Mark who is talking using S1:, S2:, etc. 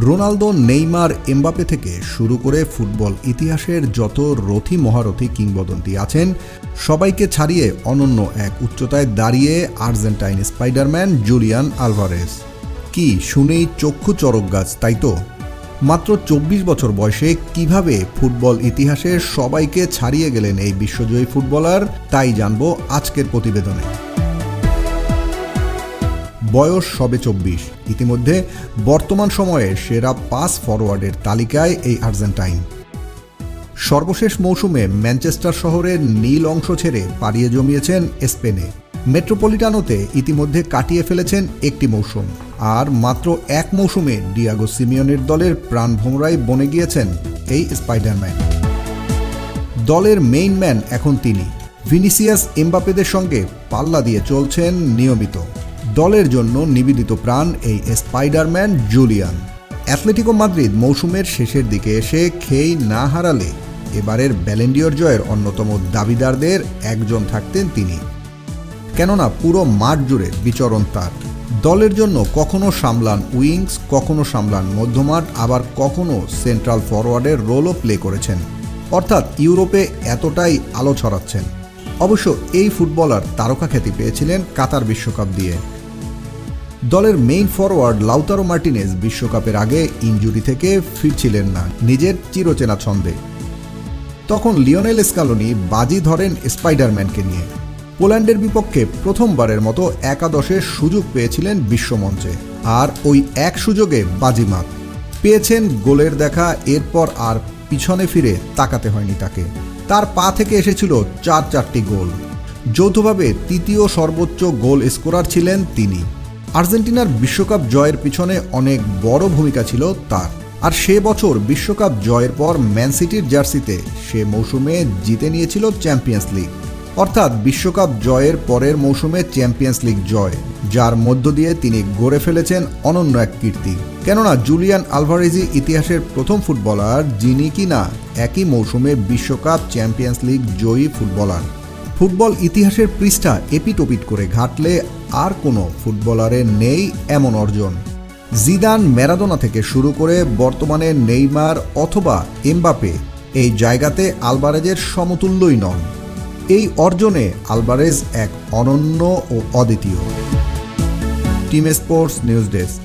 S1: Ronaldo, Neymar, Mbappe থেকে শুরু করে ফুটবল ইতিহাসের যত রথী মহারথী কিংবদন্তি আছেন সবাইকে ছাড়িয়ে অনন্য এক উচ্চতায় দাঁড়িয়ে আর্জেন্টাইন স্পাইডারম্যান জুলিয়ান আলভারেজ। কি শুনেই চক্ষু চড়ক গাছ, তাই তো? মাত্র ২৪ বছর বয়সে কিভাবে ফুটবল ইতিহাসের সবাইকে ছাড়িয়ে গেলেন এই বিশ্বজয়ী ফুটবলার, তাই জানবো আজকের প্রতিবেদনে। বয়স সবে ২৪, ইতিমধ্যে বর্তমান সময়ে সেরা ৫ ফরওয়ার্ডের তালিকায় এই আর্জেন্টাইন। সর্বশেষ মৌসুমে ম্যানচেস্টার শহরের নীল অংশ ছেড়ে পাড়িয়ে জমিয়েছেন স্পেনে। মেট্রোপলিটানোতে ইতিমধ্যে কাটিয়ে ফেলেছেন একটি মৌসুম, আর মাত্র এক মৌসুমে ডিয়াগো সিমিওনের দলের প্রাণভোমরায় বনে গিয়েছেন এই স্পাইডারম্যান। দলের মেইন ম্যান এখন তিনি। ভিনিসিয়াস, এমবাপেদের সঙ্গে পাল্লা দিয়ে চলছেন নিয়মিত। দলের জন্য নিবেদিত প্রাণ এই স্পাইডারম্যান জুলিয়ান। অ্যাটলেটিকো মাদ্রিদ মৌসুমের শেষের দিকে এসে খেই না হারালে এবারের ব্যালন ডি'অর জয়ের অন্যতম দাবিদারদের একজন থাকতেন তিনি। কেননা পুরো মাঠ জুড়ে বিচরণ তার। দলের জন্য কখনো সামলান উইংস, কখনো সামলান মধ্যমাঠ, আবার কখনো সেন্ট্রাল ফরওয়ার্ডের রোলও প্লে করেছেন। অর্থাৎ ইউরোপে এতটাই আলো ছড়াচ্ছেন। অবশ্য এই ফুটবলার তারকা খ্যাতি পেয়েছিলেন কাতার বিশ্বকাপ দিয়ে। দলের মেইন ফরওয়ার্ড লাউতারো মার্টিনেজ বিশ্বকাপের আগে ইনজুরি থেকে ফিরছিলেন না নিজের চিরচেনা ছন্দে। তখন লিওনেল স্কালোনি বাজি ধরেন স্পাইডারম্যানকে নিয়ে। পোল্যান্ডের বিপক্ষে প্রথমবারের মতো একাদশের সুযোগ পেয়েছিলেন বিশ্বমঞ্চে, আর ওই এক সুযোগে বাজিমাত পেয়েছেন গোলের দেখা। এরপর আর পিছনে ফিরে তাকাতে হয়নি তাকে। তার পা থেকে এসেছিল ৪টি গোল। যৌথভাবে তৃতীয় সর্বোচ্চ গোল স্কোরার ছিলেন তিনি। আর্জেন্টিনার বিশ্বকাপ জয়ের পিছনে অনেক বড় ভূমিকা ছিল তার। আর সে বছর বিশ্বকাপ জয়ের পর ম্যান সিটির জার্সিতে সে মৌসুমে জিতে নিয়েছিল চ্যাম্পিয়ন্স লিগ। অর্থাৎ বিশ্বকাপ জয়ের পরের মৌসুমে চ্যাম্পিয়ন্স লিগ জয়, যার মধ্য দিয়ে তিনি গড়ে ফেলেছেন অনন্য এক কীর্তি। কেননা জুলিয়ান আলভারেজই ইতিহাসের প্রথম ফুটবলার যিনি কিনা একই মৌসুমে বিশ্বকাপ, চ্যাম্পিয়ন্স লিগ জয়ী ফুটবলার। ফুটবল ইতিহাসের পৃষ্ঠা এপিটোপিট করে ঘাটলে আর কোনো ফুটবলারের নেই এমন অর্জন। জিদান, ম্যারাডোনা থেকে শুরু করে বর্তমানে নেইমার অথবা এমবাপে এই জায়গাতে আলভারেজের সমতুল্যই নন। এই অর্জনে আলভারেজ এক অনন্য ও অদ্বিতীয়। Team sports news desk.